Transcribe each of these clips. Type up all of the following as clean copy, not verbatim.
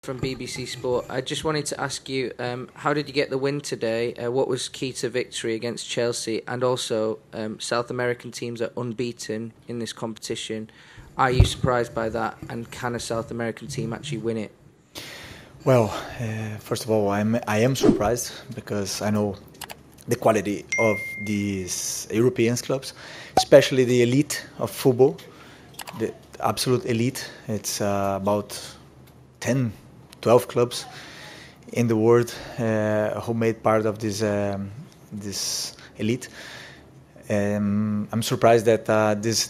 from BBC Sport. I just wanted to ask you, how did you get the win today? What was key to victory against Chelsea? And also, South American teams are unbeaten in this competition. Are you surprised by that? And can a South American team actually win it? Well, first of all, I am surprised because I know the quality of these European clubs, especially the elite of football, the absolute elite. It's about 10, 12 clubs in the world who made part of this elite. I'm surprised that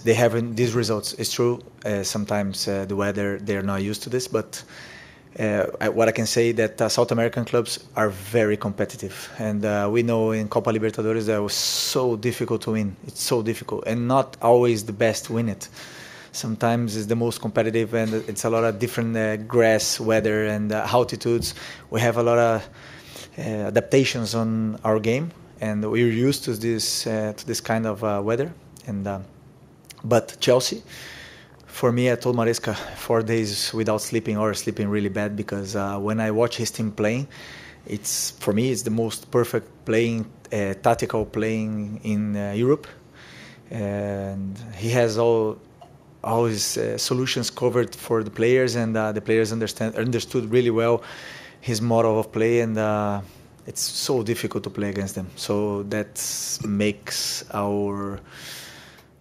they have these results. It's true. Sometimes the weather, they're not used to this, but what I can say that South American clubs are very competitive, and we know in Copa Libertadores that was so difficult to win. It's so difficult, and not always the best win it. Sometimes it's the most competitive, and it's a lot of different grass, weather, and altitudes. We have a lot of adaptations on our game, and we're used to this kind of weather. But Chelsea, for me, I told Maresca 4 days without sleeping or sleeping really bad because when I watch his team playing, for me it's the most perfect playing, tactical playing in Europe, and he has all his solutions covered for the players, and the players understood really well his model of play, and it's so difficult to play against them. So that makes our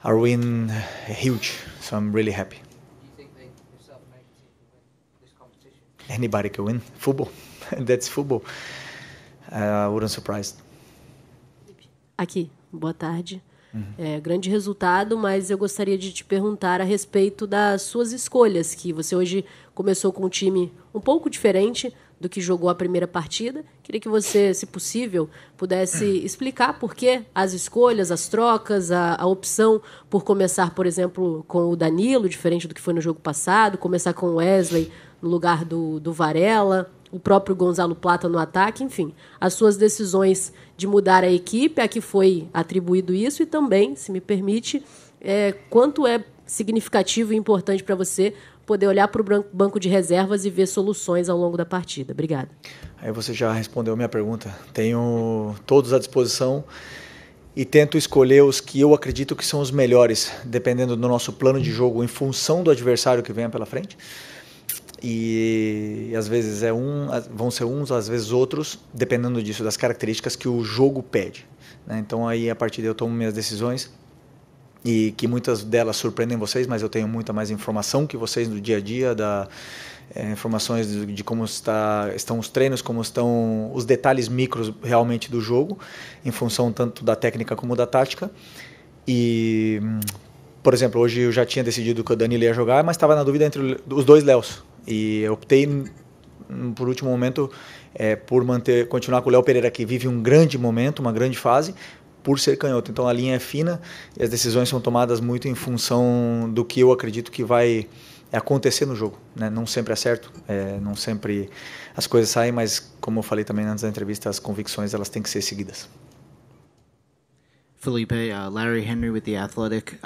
win huge. So I'm really happy. Do you think the South American team can win this competition? Anybody can win. Football. That's football. I wouldn't surprise. Aqui, boa tarde. Grande resultado, mas eu gostaria de te perguntar a respeito das suas escolhas, que você hoje começou com um time um pouco diferente do que jogou a primeira partida. Queria que você, se possível, pudesse explicar por que as escolhas, as trocas, a opção por começar, por exemplo, com o Danilo, diferente do que foi no jogo passado, começar com o Wesley no lugar do Varela, o próprio Gonzalo Plata no ataque, enfim, as suas decisões de mudar a equipe, a que foi atribuído isso, e também, se me permite, quanto é significativo e importante para você poder olhar para o banco de reservas e ver soluções ao longo da partida. Obrigada. Aí você já respondeu a minha pergunta. Tenho todos à disposição e tento escolher os que eu acredito que são os melhores, dependendo do nosso plano de jogo, em função do adversário que venha pela frente. E às vezes vão ser uns, às vezes outros, dependendo disso, das características que o jogo pede, né? Então aí a partir daí eu tomo minhas decisões, e que muitas delas surpreendem vocês, mas eu tenho muita mais informação que vocês do dia a dia, informações de como estão os treinos, como estão os detalhes micros realmente do jogo, em função tanto da técnica como da tática. E, por exemplo, hoje eu já tinha decidido que o Danilo ia jogar, mas estava na dúvida entre os dois Léos. E eu optei, por último momento, por continuar com o Léo Pereira, que vive um grande momento, uma grande fase, por ser canhoto. Então a linha é fina e as decisões são tomadas muito em função do que eu acredito que vai acontecer no jogo, né? Não sempre acerto, não sempre as coisas saem, mas como eu falei também antes da entrevista, as convicções elas têm que ser seguidas. Felipe, Larry Henry with The Athletic.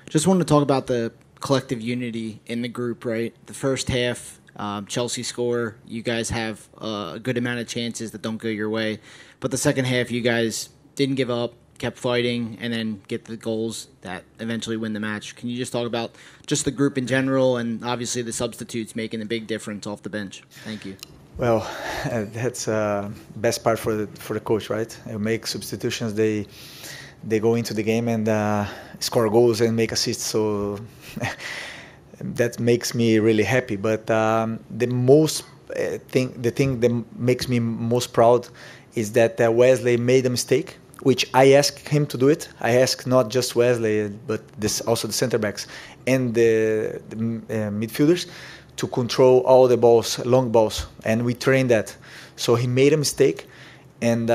Just wanted to talk about the collective unity in the group, right? The first half, Chelsea score, you guys have a good amount of chances that don't go your way. But the second half, you guys didn't give up, kept fighting, and then get the goals that eventually win the match. Can you just talk about just the group in general, and obviously the substitutes making a big difference off the bench? Thank you. Well, that's best part for the coach, right? You make substitutions, they go into the game and score goals and make assists. So that makes me really happy. But the thing that makes me most proud is that Wesley made a mistake, which I asked him to do it. I asked not just Wesley, but also the center backs and the midfielders to control all the balls, long balls, and we trained that. So he made a mistake, and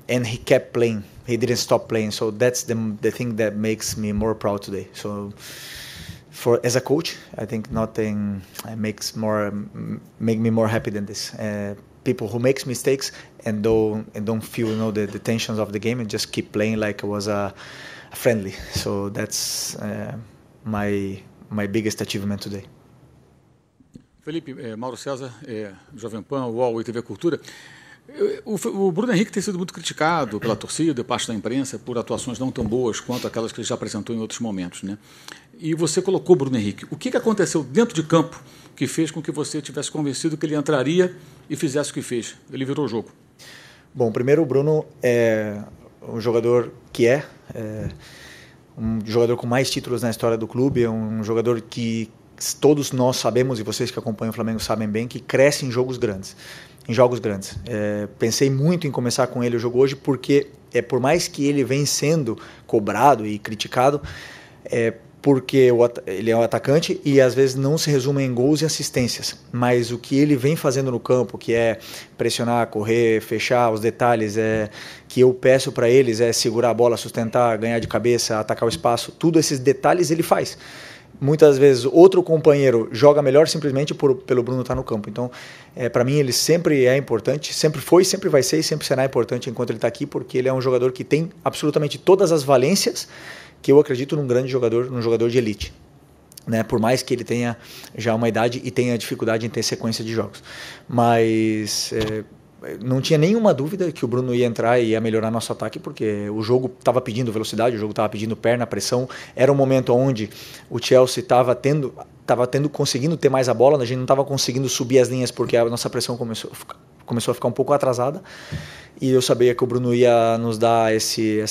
he kept playing. He didn't stop playing. So that's the thing that makes me more proud today. So as a coach, I think nothing make me more happy than this. People who makes mistakes and don't feel the tensions of the game and just keep playing like it was a friendly. So that's my biggest achievement today. Felipe, Mauro César, Jovem Pan, UOL e TV Cultura. O Bruno Henrique tem sido muito criticado pela torcida, parte da imprensa, por atuações não tão boas quanto aquelas que ele já apresentou em outros momentos, né? E você colocou o Bruno Henrique. O que aconteceu dentro de campo que fez com que você tivesse convencido que ele entraria e fizesse o que fez? Ele virou o jogo. Bom, primeiro o Bruno é um jogador que um jogador com mais títulos na história do clube, é um jogador que todos nós sabemos, e vocês que acompanham o Flamengo sabem bem, que cresce em jogos grandes. Pensei muito em começar com ele o jogo hoje, porque por mais que ele vem sendo cobrado e criticado, porque ele é um atacante e às vezes não se resume em gols e assistências, mas o que ele vem fazendo no campo, que é pressionar, correr, fechar os detalhes, que eu peço para eles, segurar a bola, sustentar, ganhar de cabeça, atacar o espaço, tudo esses detalhes ele faz. Muitas vezes outro companheiro joga melhor simplesmente pelo Bruno estar no campo. Então, para mim, ele sempre é importante, sempre foi, sempre vai ser e sempre será importante enquanto ele está aqui, porque ele é um jogador que tem absolutamente todas as valências que eu acredito num grande jogador, num jogador de elite. Né? Por mais que ele tenha já uma idade e tenha dificuldade em ter sequência de jogos. Mas não tinha nenhuma dúvida que o Bruno ia entrar e ia melhorar nosso ataque, porque o jogo estava pedindo velocidade, o jogo estava pedindo perna, pressão. Era um momento onde o Chelsea estava conseguindo ter mais a bola, a gente não estava conseguindo subir as linhas porque a nossa pressão começou a ficar um pouco atrasada. E eu sabia que o Bruno ia nos dar esse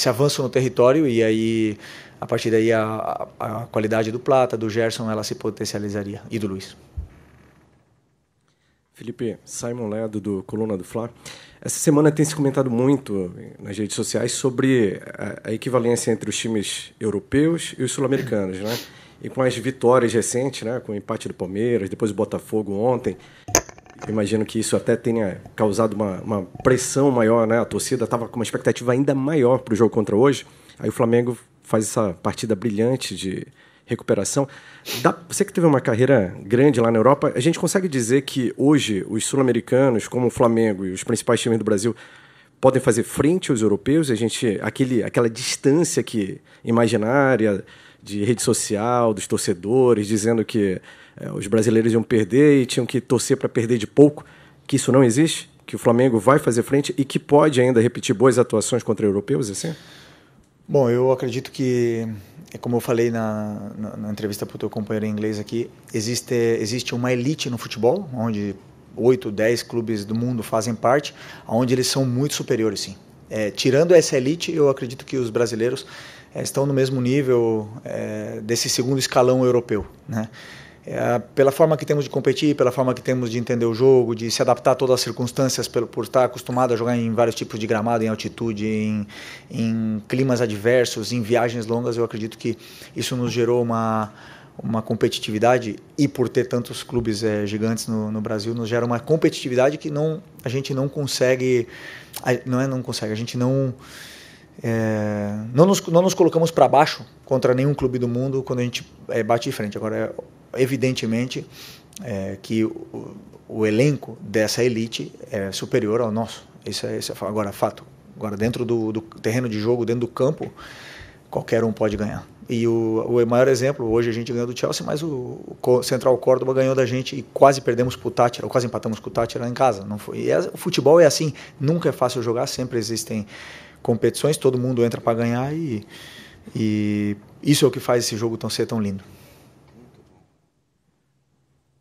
avanço no território, e aí, a partir daí, a qualidade do Plata, do Gerson, ela se potencializaria, e do Luiz. Felipe, Simon Ledo, do Coluna do Fla. Essa semana tem se comentado muito nas redes sociais sobre a equivalência entre os times europeus e os sul-americanos, né? E com as vitórias recentes, né? Com o empate do Palmeiras, depois o Botafogo ontem, imagino que isso até tenha causado uma pressão maior, né? A torcida estava com uma expectativa ainda maior para o jogo contra hoje. Aí o Flamengo faz essa partida brilhante de recuperação. Você que teve uma carreira grande lá na Europa, a gente consegue dizer que hoje os sul-americanos, como o Flamengo e os principais times do Brasil, podem fazer frente aos europeus? Aquela distância imaginária de rede social, dos torcedores, dizendo que os brasileiros iam perder e tinham que torcer para perder de pouco, que isso não existe? Que o Flamengo vai fazer frente e que pode ainda repetir boas atuações contra europeus, assim? Bom, eu acredito que, como eu falei na entrevista para o teu companheiro em inglês aqui, existe uma elite no futebol, onde 8, 10 clubes do mundo fazem parte, onde eles são muito superiores, sim. Tirando essa elite, eu acredito que os brasileiros estão no mesmo nível desse segundo escalão europeu, né? Pela forma que temos de competir, pela forma que temos de entender o jogo, de se adaptar a todas as circunstâncias, por estar acostumado a jogar em vários tipos de gramado, em altitude, em climas adversos, em viagens longas, eu acredito que isso nos gerou uma competitividade, e por ter tantos clubes gigantes no Brasil, nos gera uma competitividade que a gente não consegue, a gente não nos colocamos para baixo contra nenhum clube do mundo quando a gente bate de frente. Agora, evidentemente que o elenco dessa elite é superior ao nosso. Isso é agora fato. Agora, dentro do terreno de jogo, dentro do campo, qualquer um pode ganhar. E o maior exemplo, hoje a gente ganhou do Chelsea, mas o Central Córdoba ganhou da gente e quase perdemos para o Tátira, ou quase empatamos com o Tátira em casa. Não foi. O futebol é assim, nunca é fácil jogar, sempre existem competições, todo mundo entra para ganhar, e isso é o que faz esse jogo ser tão lindo.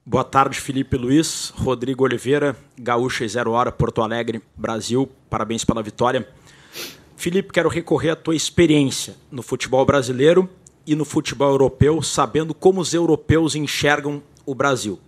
Boa tarde, Felipe Luiz. Rodrigo Oliveira, Gaúcha e 0 Hora, Porto Alegre, Brasil. Parabéns pela vitória. Felipe, quero recorrer à tua experiência no futebol brasileiro e no futebol europeu, sabendo como os europeus enxergam o Brasil.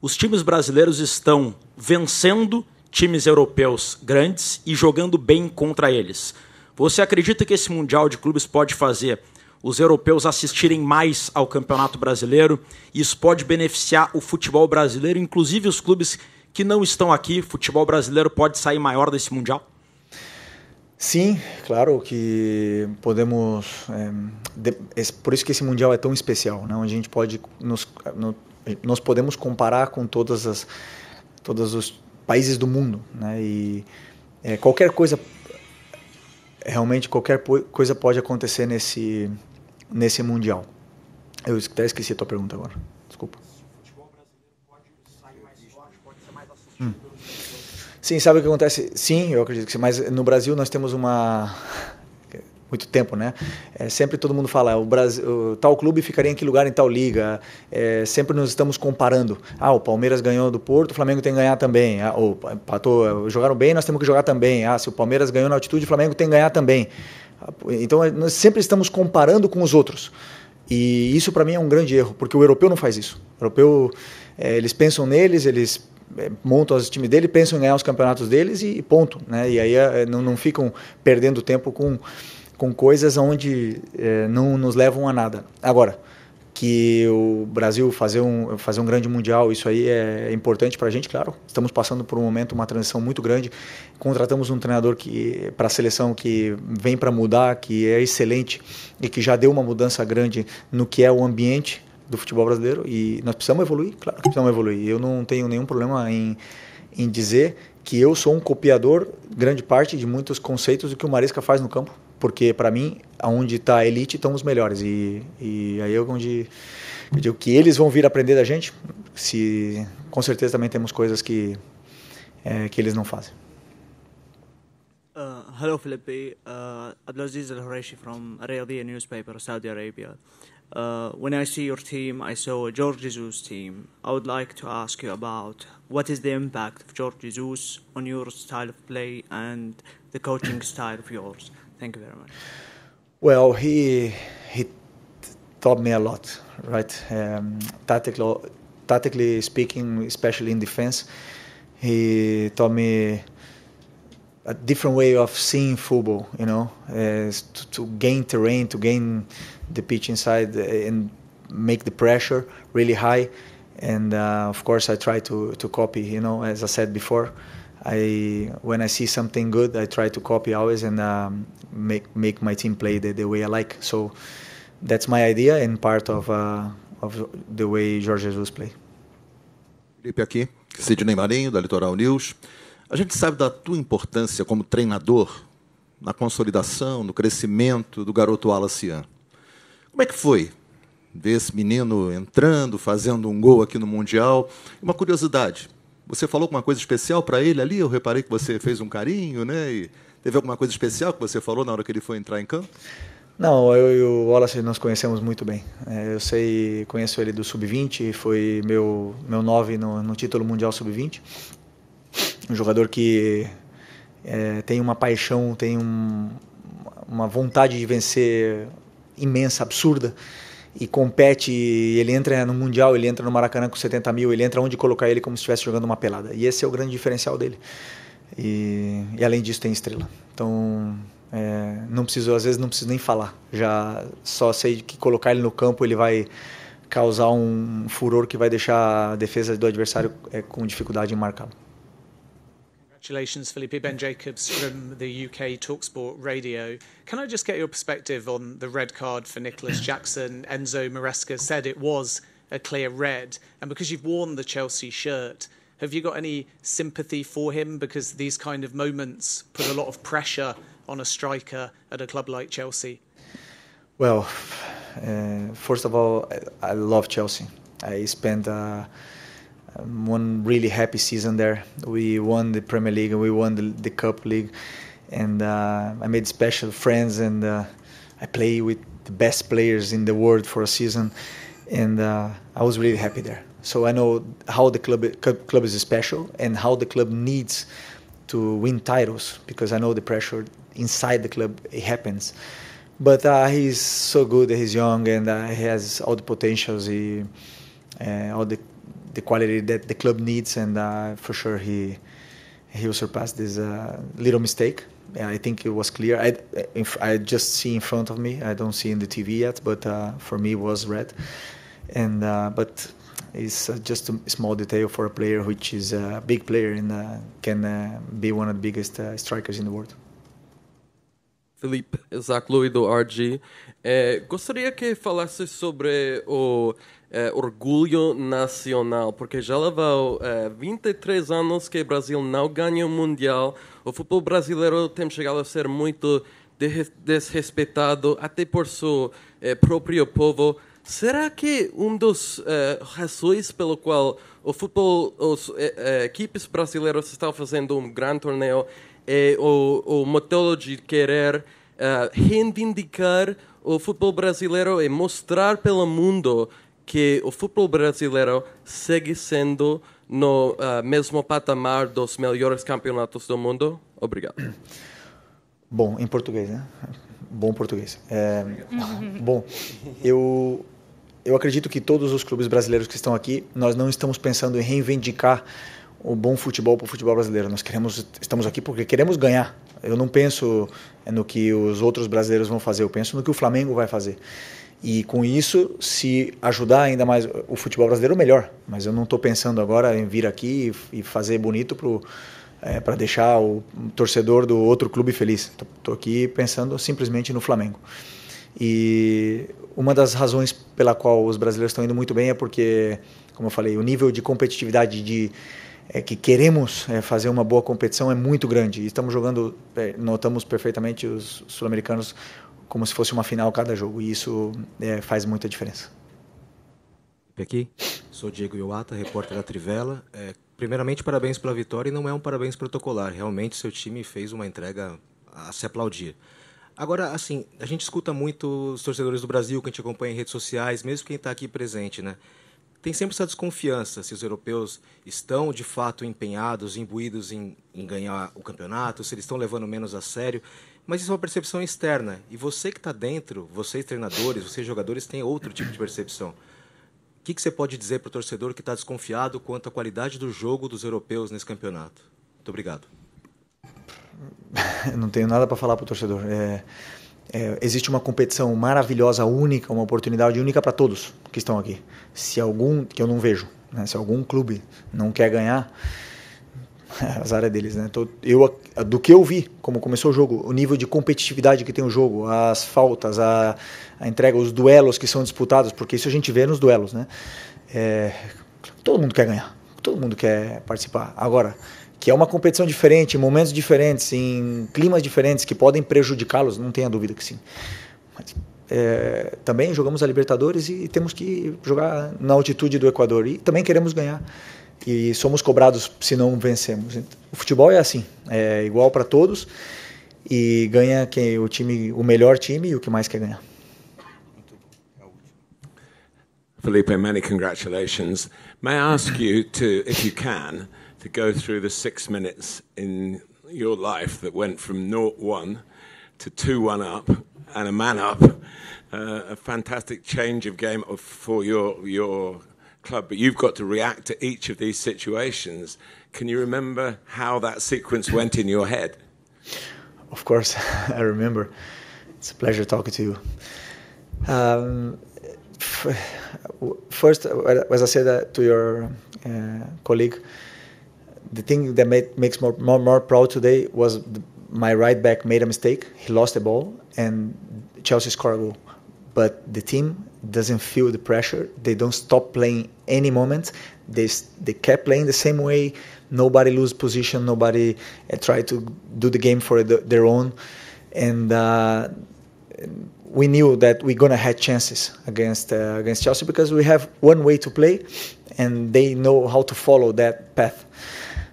Os times brasileiros estão vencendo times europeus grandes e jogando bem contra eles. Você acredita que esse Mundial de Clubes pode fazer os europeus assistirem mais ao Campeonato Brasileiro? Isso pode beneficiar o futebol brasileiro, inclusive os clubes que não estão aqui. O futebol brasileiro pode sair maior desse Mundial? Sim, claro que podemos. Por isso que esse Mundial é tão especial, né? Onde a gente pode nós podemos comparar com todos os países do mundo, né? E qualquer coisa pode acontecer nesse Mundial. Eu até esqueci a tua pergunta agora. Desculpa. Sim, sabe o que acontece? Sim, eu acredito que sim, mas no Brasil nós temos muito tempo, né? Sempre todo mundo fala, o Brasil, tal clube ficaria em que lugar em tal liga. Sempre nos estamos comparando. O Palmeiras ganhou do Porto, o Flamengo tem que ganhar também. Jogaram bem, nós temos que jogar também. Se o Palmeiras ganhou na altitude, o Flamengo tem que ganhar também. Então nós sempre estamos comparando com os outros. E isso para mim é um grande erro, porque o europeu não faz isso. O europeu, eles pensam neles, eles montam os times dele, pensam em ganhar os campeonatos deles e ponto, né? E aí não ficam perdendo tempo com coisas onde não nos levam a nada. Agora, que o Brasil fazer um grande mundial, isso aí é importante para a gente, claro. Estamos passando por um momento, uma transição muito grande. Contratamos um treinador para a seleção que vem para mudar, que é excelente e que já deu uma mudança grande no que é o ambiente do futebol brasileiro, e nós precisamos evoluir, claro que precisamos evoluir. Eu não tenho nenhum problema em dizer que eu sou um copiador, grande parte de muitos conceitos do que o Maresca faz no campo, porque para mim, aonde está a elite, estão os melhores, e aí é onde eu digo que eles vão vir aprender da gente, com certeza também temos coisas que eles não fazem. Hello, Felipe. Abdulaziz Al-Horeshi from Riyadiyya newspaper, Saudi Arabia. When I see your team, I saw a Jorge Jesus team. I would like to ask you about what is the impact of Jorge Jesus on your style of play and the coaching style of yours. Thank you very much. Well, he taught me a lot, right? Tactically speaking, especially in defense, he taught me a different way of seeing football, to gain terrain, to gain the pitch inside and make the pressure really high. And of course, I try to copy, as I said before. When I see something good, I try to copy always and make my team play the way I like. So that's my idea and part of the way Jorge Jesus play. Felipe aqui, Sidney Marinho, da Litoral News. A gente sabe da tua importância como treinador na consolidação, no crescimento do garoto Wallace Yan. Como é que foi ver esse menino entrando, fazendo um gol aqui no Mundial? Uma curiosidade, você falou alguma coisa especial para ele ali? Eu reparei que você fez um carinho, né? E teve alguma coisa especial que você falou na hora que ele foi entrar em campo? Não, eu e o Wallace nos conhecemos muito bem. Conheço ele do Sub-20, foi meu 9 no título mundial Sub-20. Um jogador que tem uma paixão, tem uma vontade de vencer imensa, absurda, e compete. Ele entra no Mundial, ele entra no Maracanã com 70 mil, ele entra onde colocar ele como se estivesse jogando uma pelada. E esse é o grande diferencial dele. E além disso tem estrela. Então, às vezes não preciso nem falar. Já só sei que colocar ele no campo, ele vai causar um furor que vai deixar a defesa do adversário com dificuldade em marcá-lo. Congratulations, Felipe. Ben Jacobs from the UK TalkSport Radio. Can I just get your perspective on the red card for Nicholas Jackson? Enzo Maresca said it was a clear red. And because you've worn the Chelsea shirt, have you got any sympathy for him? Because these kind of moments put a lot of pressure on a striker at a club like Chelsea. Well, first of all, I love Chelsea. I spent one really happy season there. We won the Premier League and we won the Cup League, and I made special friends, and I play with the best players in the world for a season, and I was really happy there. So I know how the club is special and how the club needs to win titles, because I know the pressure inside the club, it happens. But he's so good, he's young, and he has all the potentials, all the quality that the club needs, and for sure he will surpass this little mistake. I think it was clear. I just see in front of me. I don't see in the TV yet, but for me it was red. And but it's just a small detail for a player which is a big player and can be one of the biggest strikers in the world. Felipe, Isaac Louis do RG. Gostaria que falasse sobre o orgulho nacional, porque já levou 23 anos que o Brasil não ganha o Mundial. O futebol brasileiro tem chegado a ser muito desrespeitado, até por seu próprio povo. Será que um dos razões pelo qual o futebol, os equipes brasileiras estão fazendo um grande torneio e o motivo de querer reivindicar o futebol brasileiro e mostrar pelo mundo que o futebol brasileiro segue sendo no mesmo patamar dos melhores campeonatos do mundo? Obrigado. Bom, em português, né? Bom português. Bom, eu acredito que todos os clubes brasileiros que estão aqui, nós não estamos pensando em reivindicar o bom futebol para o futebol brasileiro. Estamos aqui porque queremos ganhar. Eu não penso no que os outros brasileiros vão fazer, eu penso no que o Flamengo vai fazer. E com isso, se ajudar ainda mais o futebol brasileiro, melhor. Mas eu não estou pensando agora em vir aqui e fazer bonito para deixar o torcedor do outro clube feliz. Estou aqui pensando simplesmente no Flamengo. E uma das razões pela qual os brasileiros estão indo muito bem é porque, como eu falei, o nível de competitividade que queremos fazer uma boa competição é muito grande. E estamos jogando, notamos perfeitamente os sul-americanos como se fosse uma final cada jogo, e isso faz muita diferença. Aqui, sou Diego Iwata, repórter da Trivela. Primeiramente, parabéns pela vitória, e não é um parabéns protocolar. Realmente, seu time fez uma entrega a se aplaudir. Agora, assim, a gente escuta muito os torcedores do Brasil, que a gente acompanha em redes sociais, mesmo quem está aqui presente, né? Tem sempre essa desconfiança se os europeus estão, de fato, empenhados, imbuídos em ganhar o campeonato, se eles estão levando menos a sério. Mas isso é uma percepção externa. E você que está dentro, vocês treinadores, vocês jogadores, têm outro tipo de percepção. O que você pode dizer para o torcedor que está desconfiado quanto à qualidade do jogo dos europeus nesse campeonato? Muito obrigado. Não tenho nada para falar para o torcedor. Existe uma competição maravilhosa, única, uma oportunidade única para todos que estão aqui. Se algum, que eu não vejo, né, se algum clube não quer ganhar, azar é deles, né? Do que eu vi, como começou o jogo, o nível de competitividade que tem o jogo, as faltas, a entrega, os duelos que são disputados, porque isso a gente vê nos duelos, né? Todo mundo quer ganhar, todo mundo quer participar. Agora, que é uma competição diferente, em momentos diferentes, em climas diferentes que podem prejudicá-los, não tenha dúvida que sim. Mas, também jogamos a Libertadores e temos que jogar na altitude do Equador e também queremos ganhar. E somos cobrados se não vencemos. O futebol é assim, é igual para todos e ganha o melhor time e o que mais quer ganhar. Felipe, many congratulations. May I ask you to, if you can, to go through the 6 minutes in your life that went from 0-1 to 2-1 up and a man up, a fantastic change of game for your club, but you've got to react to each of these situations. Can you remember how that sequence went in your head? Of course, I remember. It's a pleasure talking to you. First, as I said to your colleague, the thing that makes more proud today was my right back made a mistake. He lost the ball and Chelsea scored a goal. But the team doesn't feel the pressure. They don't stop playing any moment. They kept playing the same way. Nobody lose position. Nobody tried to do the game for their own. And we knew that we're gonna have chances against Chelsea because we have one way to play, and they know how to follow that path.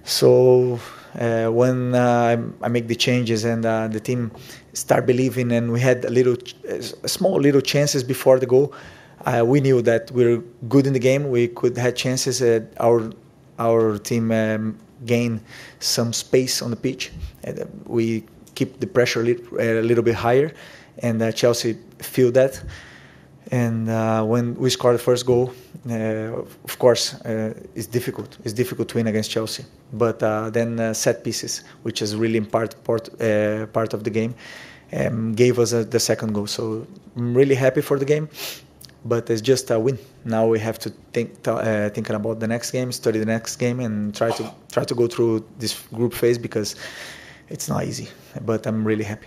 So when I make the changes and the team start believing, and we had small little chances before the goal, we knew that we were good in the game. We could have chances. Our team gain some space on the pitch. We keep the pressure a little bit higher, and Chelsea feel that. And when we scored the first goal, of course, it's difficult. It's difficult to win against Chelsea. But then set pieces, which is really part of the game, gave us the second goal. So I'm really happy for the game, but it's just a win. Now we have to thinking about the next game, study the next game, and try to go through this group phase because it's not easy. But I'm really happy.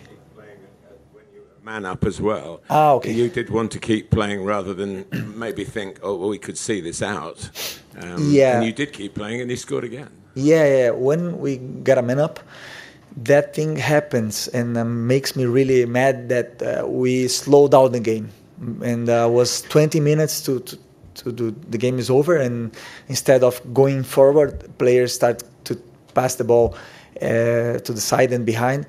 Man up as well. Okay. You did want to keep playing rather than maybe think, oh, well, we could see this out. Yeah. And you did keep playing, and he scored again. Yeah. When we got a man up, that thing happens, and makes me really mad that we slowed down the game. And was 20 minutes to the game is over, and instead of going forward, players start to pass the ball to the side and behind.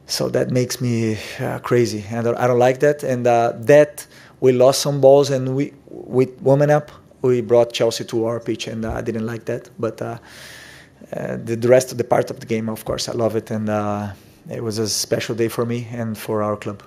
So that makes me crazy, and I don't like that. And that we lost some balls, and we warming up, we brought Chelsea to our pitch, and I didn't like that. But the rest of the part of the game, of course, I love it, and it was a special day for me and for our club.